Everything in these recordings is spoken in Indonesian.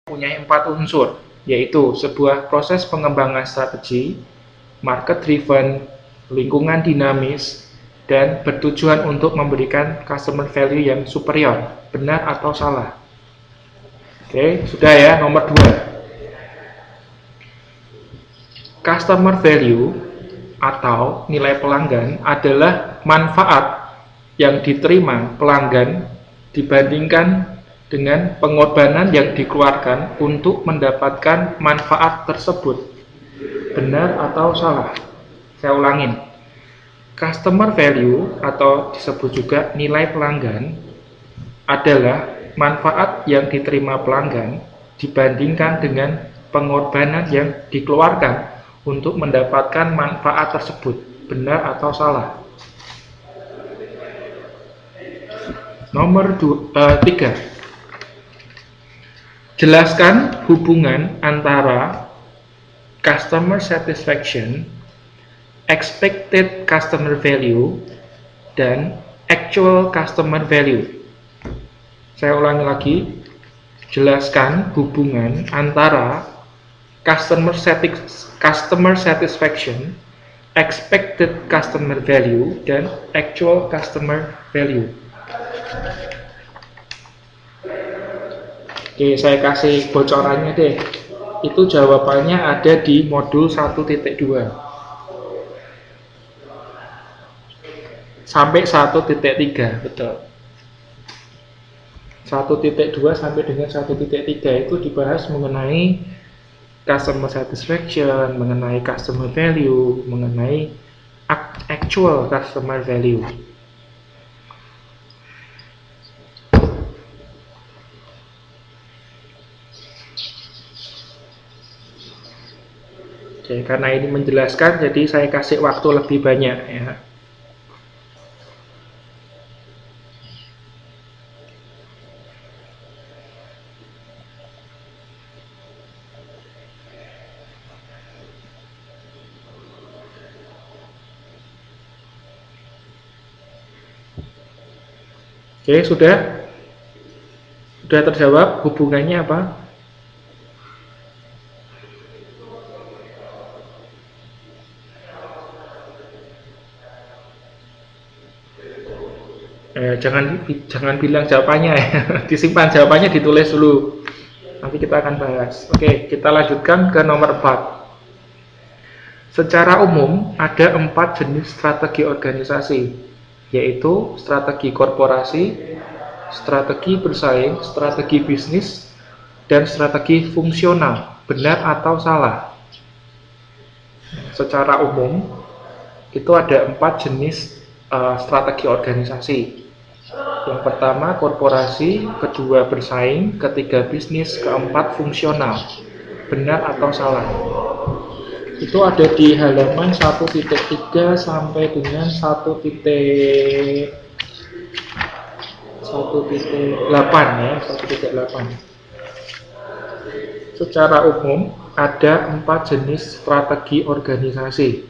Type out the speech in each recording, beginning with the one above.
mempunyai 4 unsur, yaitu sebuah proses pengembangan strategi, market driven, lingkungan dinamis, dan bertujuan untuk memberikan customer value yang superior. Benar atau salah? Oke, sudah ya. Nomor 2, customer value atau nilai pelanggan adalah manfaat yang diterima pelanggan dibandingkan dengan pengorbanan yang dikeluarkan untuk mendapatkan manfaat tersebut. Benar atau salah? Saya ulangin. Customer value atau disebut juga nilai pelanggan adalah manfaat yang diterima pelanggan dibandingkan dengan pengorbanan yang dikeluarkan untuk mendapatkan manfaat tersebut. Benar atau salah? Nomor 3. Jelaskan hubungan antara customer satisfaction, expected customer value, dan actual customer value. Saya ulangi lagi. Jelaskan hubungan antara customer satisfaction, expected customer value, dan actual customer value. Oke, saya kasih bocorannya deh. Itu jawabannya ada di modul 1.2 sampai 1.3, betul. 1.2 sampai dengan 1.3 itu dibahas mengenai customer satisfaction, mengenai customer value, mengenai actual customer value. Oke, karena ini menjelaskan, jadi saya kasih waktu lebih banyak ya. Oke, sudah terjawab hubungannya apa? Jangan bilang jawabannya ya. Disimpan jawabannya, ditulis dulu. Nanti kita akan bahas. Oke, kita lanjutkan ke nomor 4. Secara umum ada 4 jenis strategi organisasi, yaitu strategi korporasi, strategi bersaing, strategi bisnis, dan strategi fungsional. Benar atau salah? Secara umum itu ada 4 jenis strategi organisasi. Yang pertama korporasi, kedua bersaing, ketiga bisnis, keempat fungsional. Benar atau salah? Itu ada di halaman 1.3 sampai dengan 1.8 ya, 1.8. Secara umum ada 4 jenis strategi organisasi,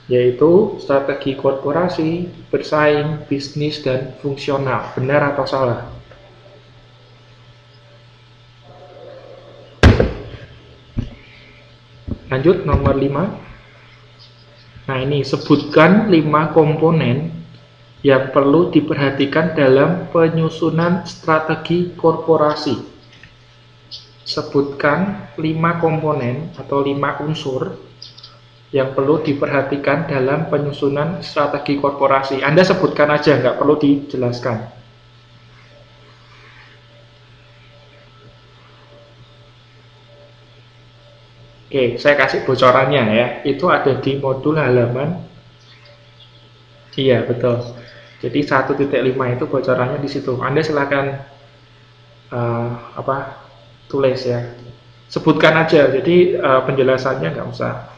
yaitu strategi korporasi, bersaing, bisnis, dan fungsional. Benar atau salah? Lanjut, nomor 5. Nah, ini sebutkan 5 komponen yang perlu diperhatikan dalam penyusunan strategi korporasi. Sebutkan 5 komponen atau 5 unsur yang perlu diperhatikan dalam penyusunan strategi korporasi. Anda sebutkan aja, nggak perlu dijelaskan. Oke, saya kasih bocorannya ya. Itu ada di modul halaman. Iya, betul. Jadi 1.5 itu bocorannya di situ. Anda silakan tulis ya. Sebutkan aja. Jadi penjelasannya nggak usah.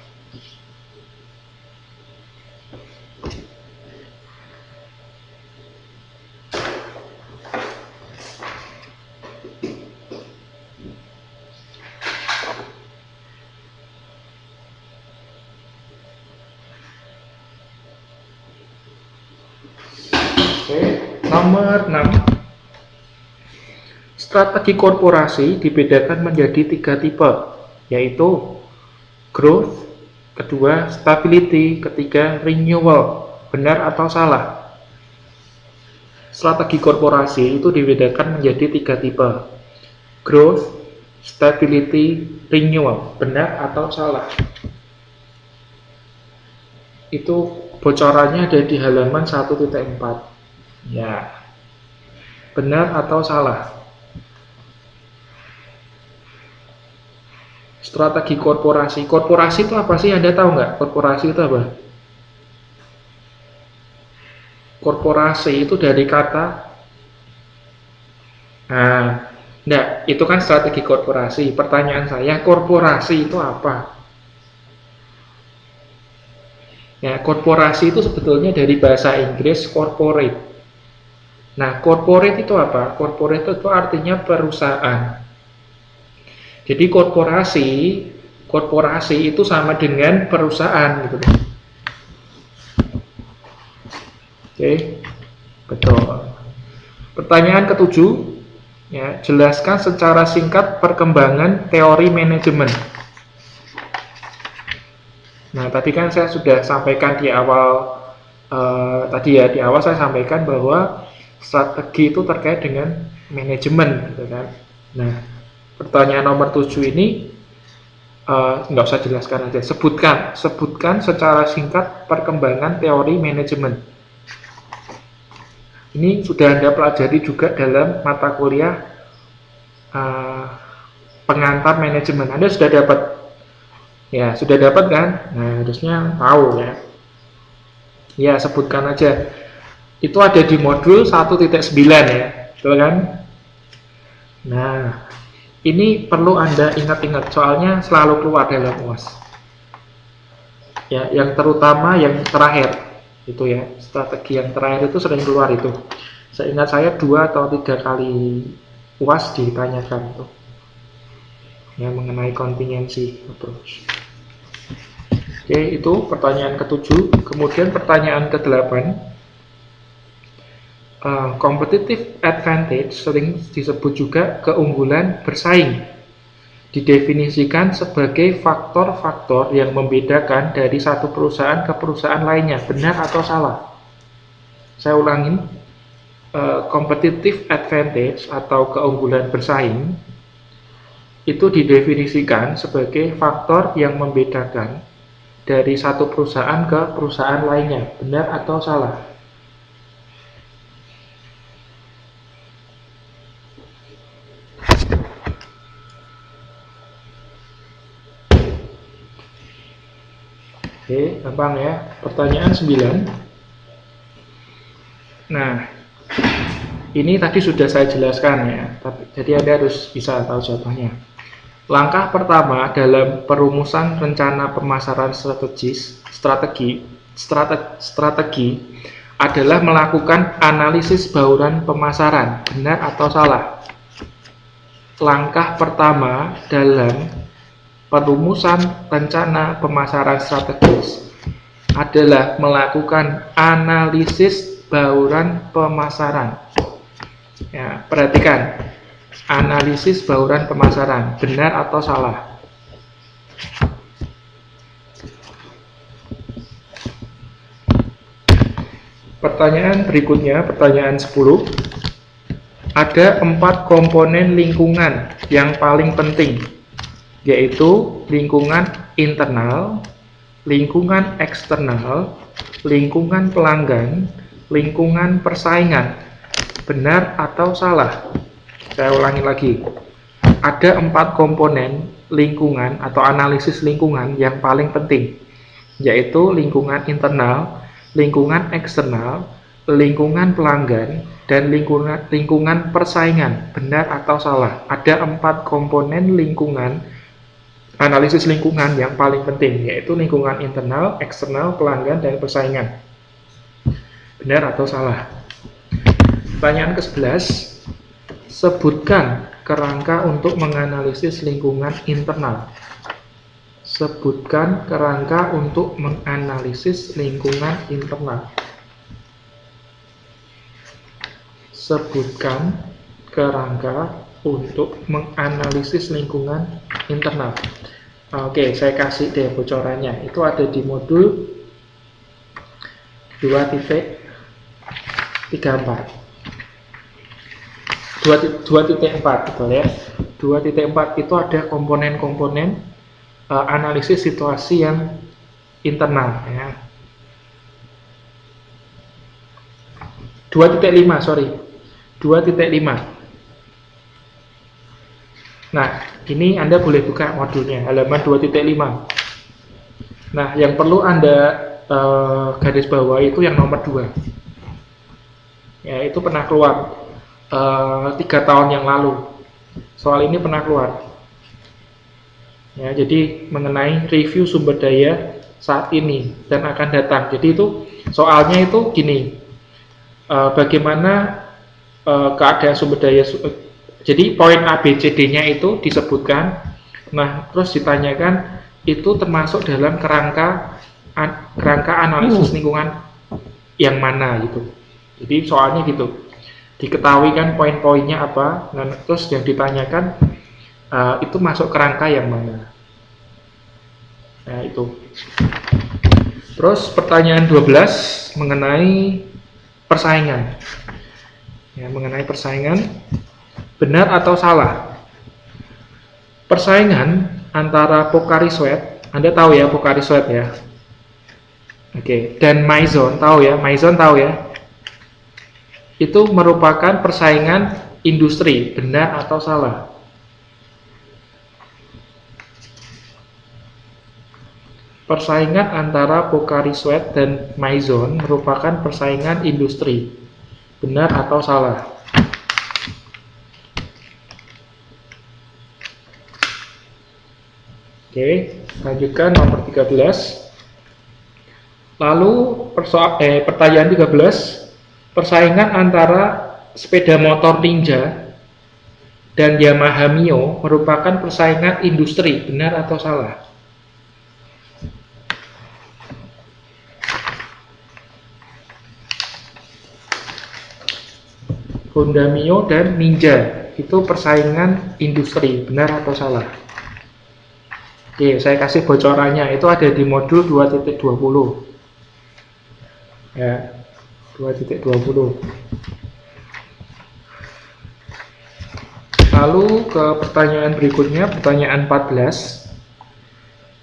Nomor 6. Strategi korporasi dibedakan menjadi 3 tipe, yaitu growth, kedua stability, ketiga renewal. Benar atau salah? Strategi korporasi itu dibedakan menjadi 3 tipe, growth, stability, renewal. Benar atau salah? Itu bocorannya ada di halaman 1.4. Ya, benar atau salah? Strategi korporasi. Korporasi itu apa sih? Anda tahu nggak? Korporasi itu apa? Korporasi itu dari kata, enggak, itu kan strategi korporasi. Pertanyaan saya, korporasi itu apa? Ya, korporasi itu sebetulnya dari bahasa Inggris corporate. Nah, corporate itu apa? Corporate itu artinya perusahaan. Jadi korporasi itu sama dengan perusahaan gitu. Oke, betul. Pertanyaan ke-7, ya, jelaskan secara singkat perkembangan teori manajemen. Nah, tadi kan saya sudah sampaikan di awal, di awal saya sampaikan bahwa strategi itu terkait dengan manajemen, gitu kan. Nah, pertanyaan nomor 7 ini nggak usah jelaskan aja, sebutkan secara singkat perkembangan teori manajemen. Ini sudah Anda pelajari juga dalam mata kuliah pengantar manajemen. Anda sudah dapat, ya sudah dapat kan? Nah, harusnya tahu ya. Ya, sebutkan aja. Itu ada di modul 1.9 ya, betul kan? Nah, ini perlu Anda ingat-ingat, soalnya selalu keluar dalam UAS. Ya, yang terutama yang terakhir itu ya, strategi yang terakhir itu sering keluar itu. Seingat saya 2 atau 3 kali UAS ditanyakan itu. Ya, mengenai contingency approach. Oke, itu pertanyaan ke-7. Kemudian pertanyaan ke-8. Competitive advantage sering disebut juga keunggulan bersaing. Didefinisikan sebagai faktor-faktor yang membedakan dari satu perusahaan ke perusahaan lainnya. Benar atau salah? Saya ulangin, competitive advantage atau keunggulan bersaing itu didefinisikan sebagai faktor yang membedakan dari satu perusahaan ke perusahaan lainnya. Benar atau salah? Oke, gampang ya. Pertanyaan 9. Nah, ini tadi sudah saya jelaskan ya, jadi Anda harus bisa tahu jawabannya. Langkah pertama dalam perumusan rencana pemasaran strategi adalah melakukan analisis bauran pemasaran. Benar atau salah? Langkah pertama dalam perumusan rencana pemasaran strategis adalah melakukan analisis bauran pemasaran. Ya, perhatikan, analisis bauran pemasaran, benar atau salah? Pertanyaan berikutnya, pertanyaan 10. Ada 4 komponen lingkungan yang paling penting, yaitu lingkungan internal, lingkungan eksternal, lingkungan pelanggan, lingkungan persaingan. Benar atau salah? Saya ulangi lagi. Ada 4 komponen lingkungan atau analisis lingkungan yang paling penting, yaitu lingkungan internal, lingkungan eksternal, lingkungan pelanggan, dan lingkungan persaingan. Benar atau salah? Ada 4 komponen lingkungan, analisis lingkungan yang paling penting, yaitu lingkungan internal, eksternal, pelanggan, dan persaingan. Benar atau salah? Pertanyaan ke-11. Sebutkan kerangka untuk menganalisis lingkungan internal. Sebutkan kerangka untuk menganalisis lingkungan internal. Sebutkan kerangka untuk menganalisis lingkungan internal. Oke, saya kasih deh bocorannya. Itu ada di modul 2.34. 2.4 gitu ya. 2.4 itu ada komponen-komponen analisis situasi yang internal ya. 2.5 sorry 2.5. Nah, ini Anda boleh buka modulnya halaman 2.5. Nah, yang perlu Anda garis bawah itu yang nomor 2 ya, itu pernah keluar 3 tahun yang lalu. Soal ini pernah keluar ya, jadi mengenai review sumber daya saat ini dan akan datang. Jadi itu soalnya itu gini, bagaimana keadaan sumber daya. Jadi poin A, B, C, D-nya itu disebutkan. Nah, terus ditanyakan itu termasuk dalam kerangka analisis lingkungan yang mana gitu. Jadi soalnya gitu, diketahui kan poin-poinnya apa. Nah, terus yang ditanyakan itu masuk kerangka yang mana. Nah, itu. Terus pertanyaan 12 mengenai persaingan. Ya, mengenai persaingan, benar atau salah? Persaingan antara Pocari Sweat, Anda tahu ya Pocari Sweat ya. Oke, dan Maison, tahu ya? Maison tahu ya? Itu merupakan persaingan industri, benar atau salah? Persaingan antara Pocari Sweat dan Maison merupakan persaingan industri, benar atau salah? Oke, lanjutkan nomor 13. Lalu pertanyaan 13, persaingan antara sepeda motor Ninja dan Yamaha Mio merupakan persaingan industri, benar atau salah? Honda Mio dan Ninja itu persaingan industri, benar atau salah? Oke, saya kasih bocorannya, itu ada di modul 2.20 ya, 2.20. Lalu ke pertanyaan berikutnya, pertanyaan 14.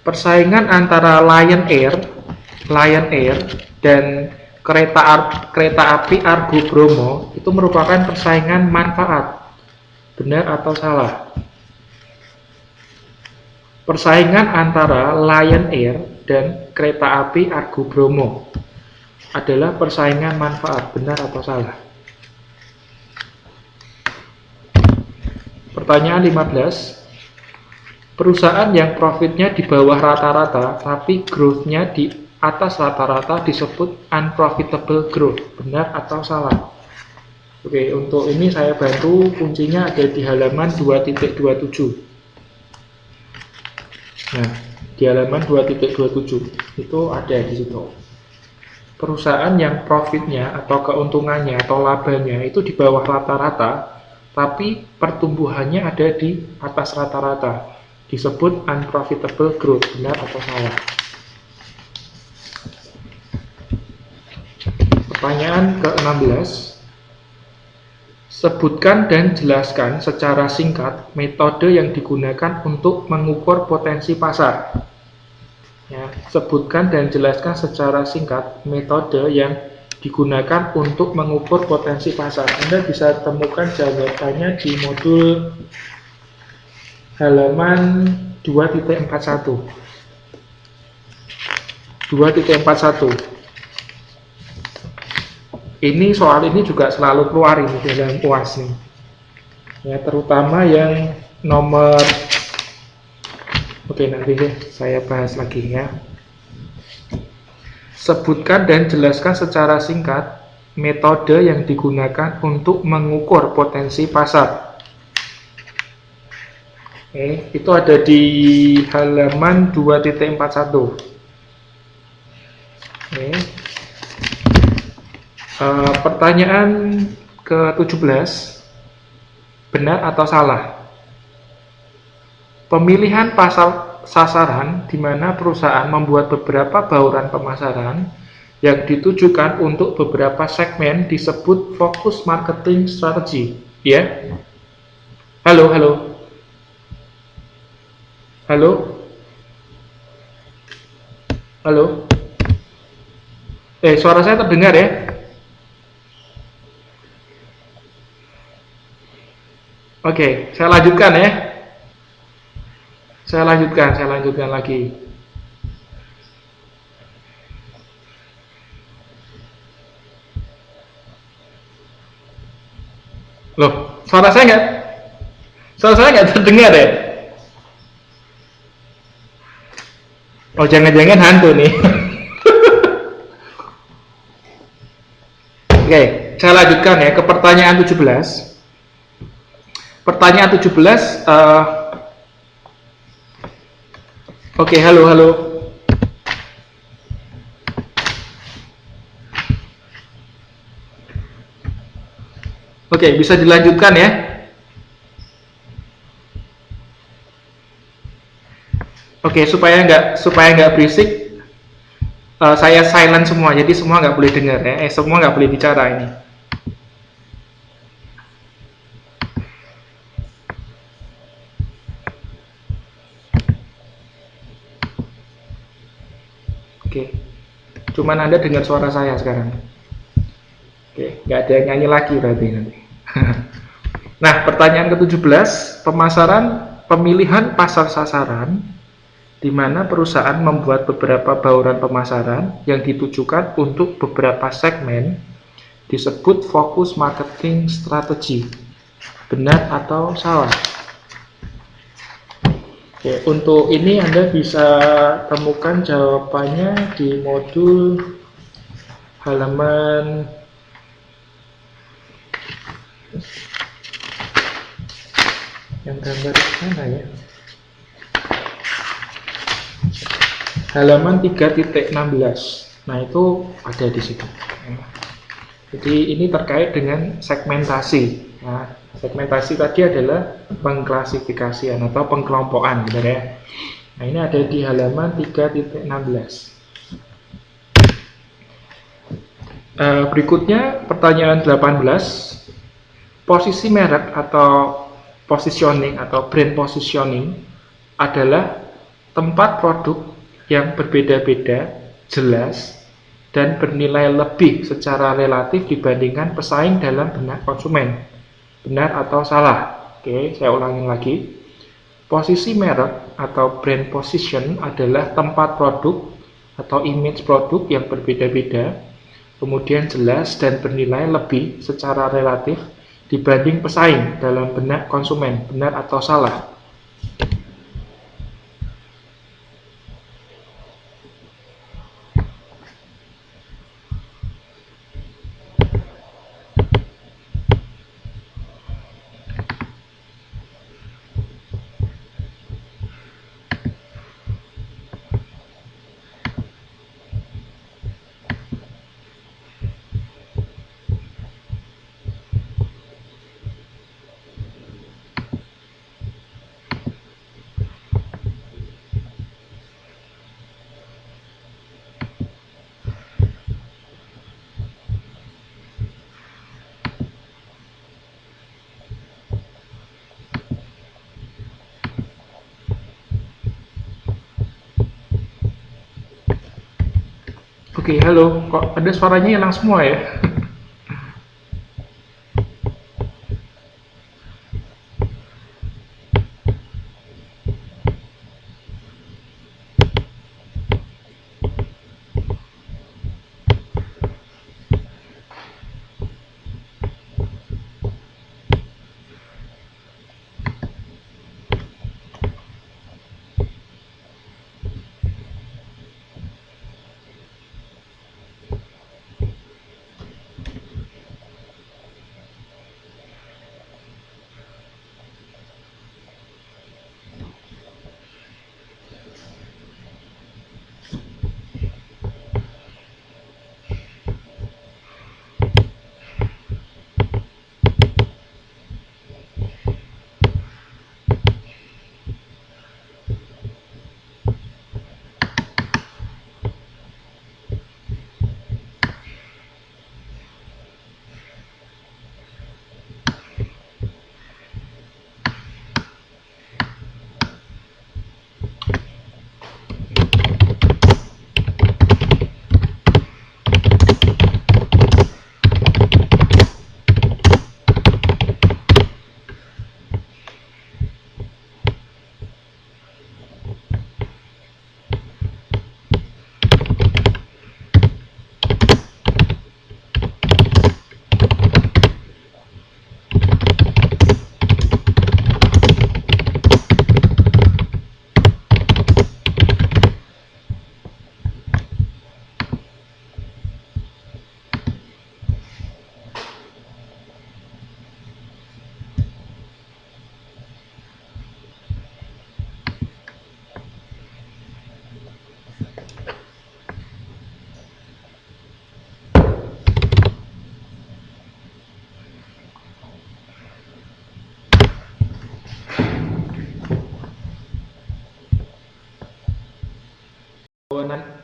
Persaingan antara Lion Air dan kereta api Argo Bromo itu merupakan persaingan manfaat, benar atau salah? Persaingan antara Lion Air dan kereta api Argo Bromo adalah persaingan manfaat, benar atau salah? Pertanyaan 15. Perusahaan yang profitnya di bawah rata-rata tapi growth-nya di atas rata-rata disebut unprofitable growth, benar atau salah? Oke, untuk ini saya bantu, kuncinya ada di halaman 2.27. Nah, di halaman 2.27 itu ada di situ. Perusahaan yang profitnya atau keuntungannya atau labanya itu di bawah rata-rata, tapi pertumbuhannya ada di atas rata-rata, disebut unprofitable growth, benar atau salah? Pertanyaan ke-16. Sebutkan dan jelaskan secara singkat metode yang digunakan untuk mengukur potensi pasar. Ya, sebutkan dan jelaskan secara singkat metode yang digunakan untuk mengukur potensi pasar. Anda bisa temukan jawabannya di modul halaman 2.41. 2.41. Ini soal ini juga selalu keluar ini dalam UAS nih. Ya, terutama yang nomor. Oke, nanti deh saya bahas lagi ya. Sebutkan dan jelaskan secara singkat metode yang digunakan untuk mengukur potensi pasar. Oke, itu ada di halaman 2.41. Oke. Pertanyaan ke-17. Benar atau salah? Pemilihan pasar sasaran di mana perusahaan membuat beberapa bauran pemasaran yang ditujukan untuk beberapa segmen disebut fokus marketing strategy. Ya, halo, halo, halo, halo. Suara saya terdengar ya? Oke, saya lanjutkan ya. Saya lanjutkan lagi. Loh, suara saya nggak terdengar ya? Oh, jangan-jangan hantu nih. Oke, saya lanjutkan ya ke pertanyaan 17. Pertanyaan 17, oke, halo, halo. Oke, bisa dilanjutkan ya. Oke, supaya nggak berisik, saya silent semua, jadi semua nggak boleh dengar ya. Semua nggak boleh bicara ini. Oke, cuman Anda dengar suara saya sekarang. Oke, nggak ada yang nyanyi lagi berarti nanti. Nah, pertanyaan ke-17, pemilihan pasar sasaran di mana perusahaan membuat beberapa bauran pemasaran yang ditujukan untuk beberapa segmen disebut fokus marketing strategi. Benar atau salah? Oke, untuk ini Anda bisa temukan jawabannya di modul halaman yang gambar mana ya? Halaman 3.16. Nah, itu ada di situ. Jadi ini terkait dengan segmentasi. Nah, segmentasi tadi adalah pengklasifikasian atau pengkelompokan, gitu ya. Nah, ini ada di halaman 3.16. Berikutnya pertanyaan 18. Posisi merek atau positioning atau brand positioning adalah tempat produk yang berbeda-beda, jelas, dan bernilai lebih secara relatif dibandingkan pesaing dalam benak konsumen. Benar atau salah? Oke, saya ulangin lagi. Posisi merek atau brand position adalah tempat produk atau image produk yang berbeda-beda, kemudian jelas dan bernilai lebih secara relatif dibanding pesaing dalam benak konsumen. Benar atau salah? Oke, halo. Kok ada suaranya hilang semua ya?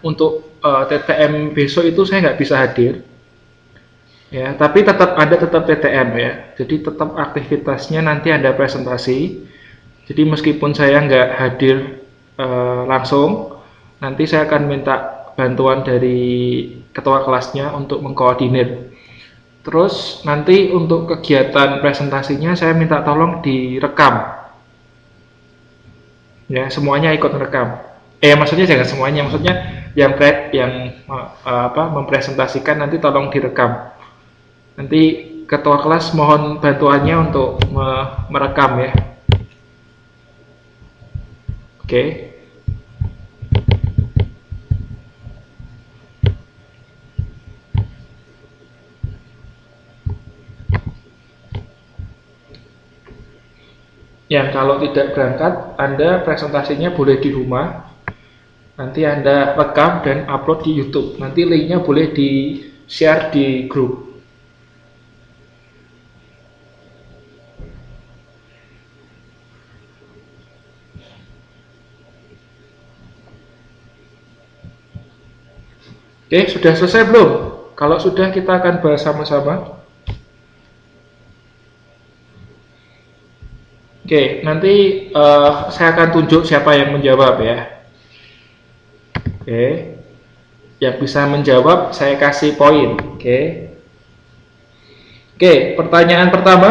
untuk TTM besok itu saya nggak bisa hadir, ya, tapi tetap TTM ya. Jadi tetap aktivitasnya nanti ada presentasi. Jadi meskipun saya nggak hadir langsung, nanti saya akan minta bantuan dari ketua kelasnya untuk mengkoordinir. Terus nanti untuk kegiatan presentasinya saya minta tolong direkam. Ya, semuanya ikut merekam. Maksudnya jangan semuanya, maksudnya yang mempresentasikan nanti tolong direkam. Nanti ketua kelas mohon bantuannya untuk merekam ya. Oke. Yang kalau tidak berangkat, Anda presentasinya boleh di rumah. Nanti Anda rekam dan upload di YouTube. Nanti linknya boleh di-share di grup. Oke, sudah selesai belum? Kalau sudah, kita akan bahas sama-sama. Oke, nanti saya akan tunjuk siapa yang menjawab ya. Oke, yang bisa menjawab saya kasih poin. Oke, pertanyaan pertama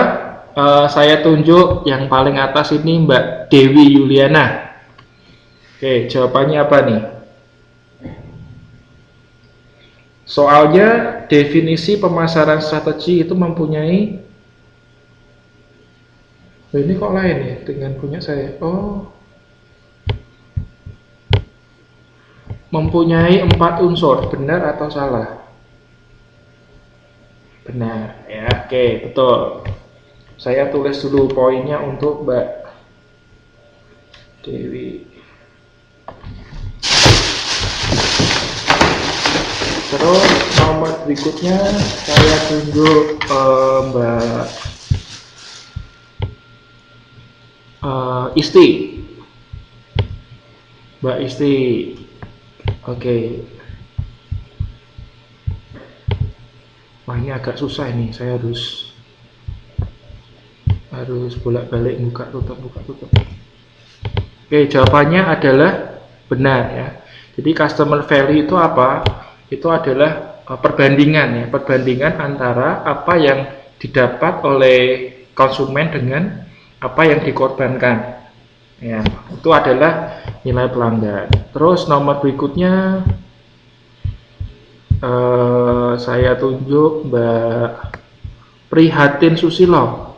saya tunjuk yang paling atas ini Mbak Dewi Yuliana. Oke, jawabannya apa nih? Soalnya definisi pemasaran strategi itu mempunyai, ini kok lain ya dengan punya saya. Mempunyai 4 unsur, benar atau salah? Benar ya, oke, betul. Saya tulis dulu poinnya untuk Mbak Dewi. Terus nomor berikutnya saya tunjuk Mbak Isti. Mbak Isti. Oke. Wah, ini agak susah ini. Saya harus bolak-balik buka tutup. Oke, jawabannya adalah benar ya. Jadi customer value itu apa? Itu adalah perbandingan antara apa yang didapat oleh konsumen dengan apa yang dikorbankan. Ya, itu adalah nilai pelanggan. Terus nomor berikutnya saya tunjuk Mbak Prihatin Susilo.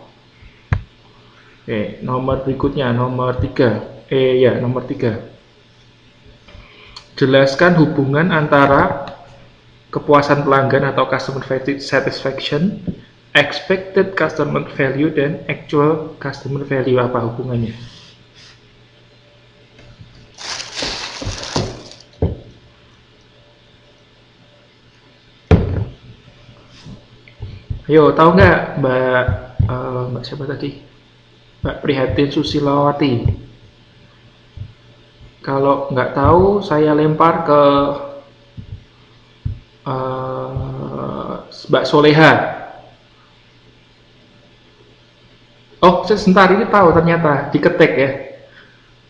Oke, nomor berikutnya nomor 3. Nomor 3. Jelaskan hubungan antara kepuasan pelanggan atau customer satisfaction, expected customer value, dan actual customer value. Apa hubungannya? Ayo, tahu nggak Mbak siapa tadi? Mbak Prihatin Susilawati. Kalau nggak tahu, saya lempar ke Mbak Soleha. Oh, sebentar, ini tahu ternyata diketik ya.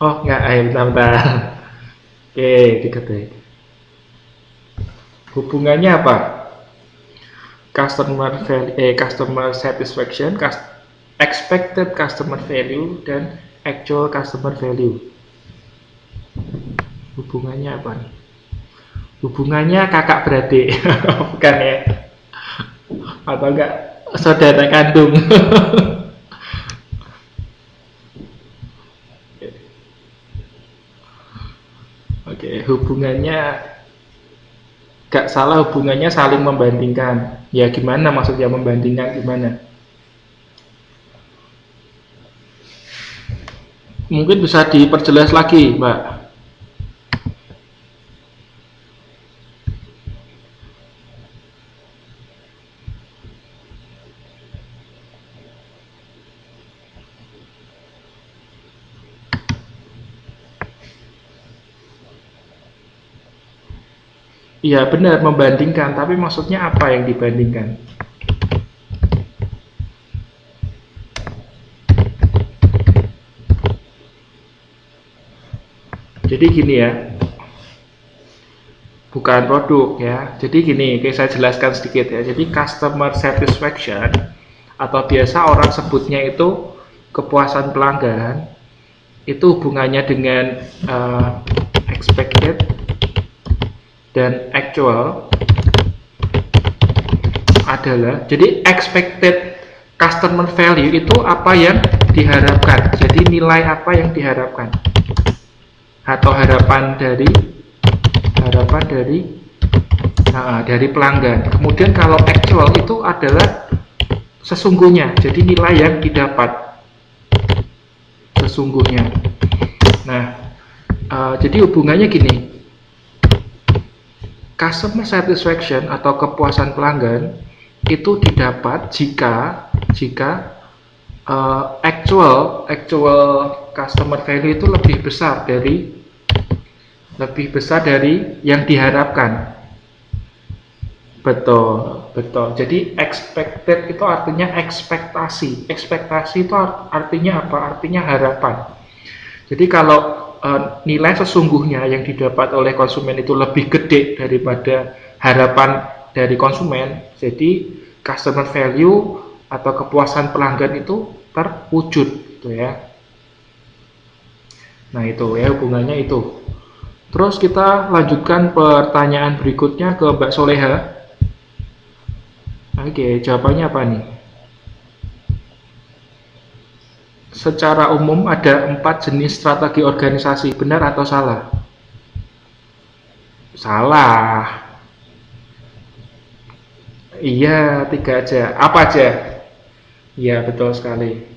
Oh, nggak, bentar. Oke, diketik. Hubungannya apa? Customer satisfaction, expected customer value, dan actual customer value. Hubungannya apa nih? Hubungannya kakak beradik. Bukan ya? Atau enggak saudara kandung? Oke, hubungannya gak salah, hubungannya saling membandingkan. Ya gimana maksudnya membandingkan gimana? Mungkin bisa diperjelas lagi, Mbak. Iya benar, membandingkan, tapi maksudnya apa yang dibandingkan? Jadi gini ya, bukan produk ya. Jadi gini, oke, saya jelaskan sedikit ya. Jadi customer satisfaction atau biasa orang sebutnya itu kepuasan pelanggan, itu hubungannya dengan expected dan actual adalah, jadi expected customer value itu apa yang diharapkan, jadi nilai apa yang diharapkan atau harapan dari pelanggan. Kemudian kalau actual itu adalah sesungguhnya, jadi nilai yang didapat sesungguhnya. Nah, jadi hubungannya gini, customer satisfaction atau kepuasan pelanggan itu didapat jika actual customer value itu lebih besar dari yang diharapkan. Betul. Jadi expected itu artinya ekspektasi. Ekspektasi itu artinya apa? Artinya harapan. Jadi kalau nilai sesungguhnya yang didapat oleh konsumen itu lebih gede daripada harapan dari konsumen, jadi customer value atau kepuasan pelanggan itu terwujud, gitu ya. Nah itu ya hubungannya itu. Terus kita lanjutkan pertanyaan berikutnya ke Mbak Soleha. Oke, jawabannya apa nih? Secara umum ada 4 jenis strategi organisasi, benar atau salah? Salah. Iya, 3 aja. Apa aja? Iya, betul sekali.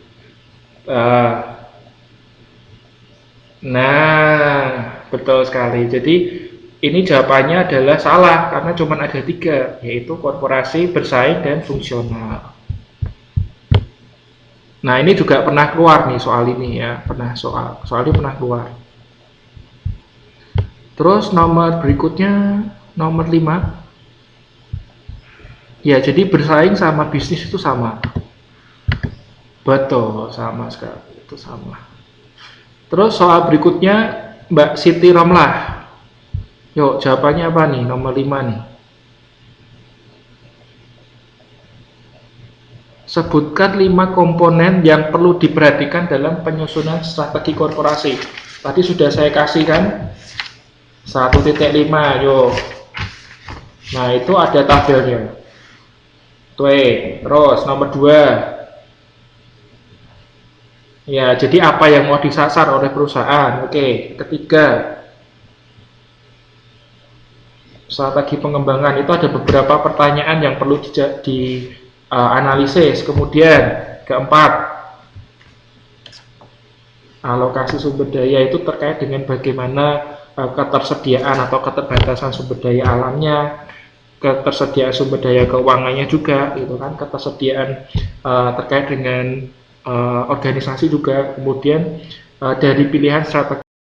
Nah, betul sekali. Jadi ini jawabannya adalah salah karena cuma ada 3, yaitu korporasi, bersaing, dan fungsional. Nah ini juga pernah keluar nih soal ini ya, soal ini pernah keluar. Terus nomor berikutnya, nomor 5. Ya, jadi bersaing sama bisnis itu sama. Betul, sama sekali, itu sama. Terus soal berikutnya Mbak Siti Romlah. Yuk, jawabannya apa nih? Nomor 5 nih. Sebutkan 5 komponen yang perlu diperhatikan dalam penyusunan strategi korporasi. Tadi sudah saya kasih kan 1.5, yuk. Nah itu ada tabelnya. Terus nomor 2. Ya, jadi apa yang mau disasar oleh perusahaan? Oke, ketiga, strategi pengembangan itu ada beberapa pertanyaan yang perlu dianalisis. Kemudian keempat, alokasi sumber daya itu terkait dengan bagaimana ketersediaan atau keterbatasan sumber daya alamnya, ketersediaan sumber daya keuangannya juga, gitu kan, ketersediaan terkait dengan organisasi juga. Kemudian dari pilihan strategi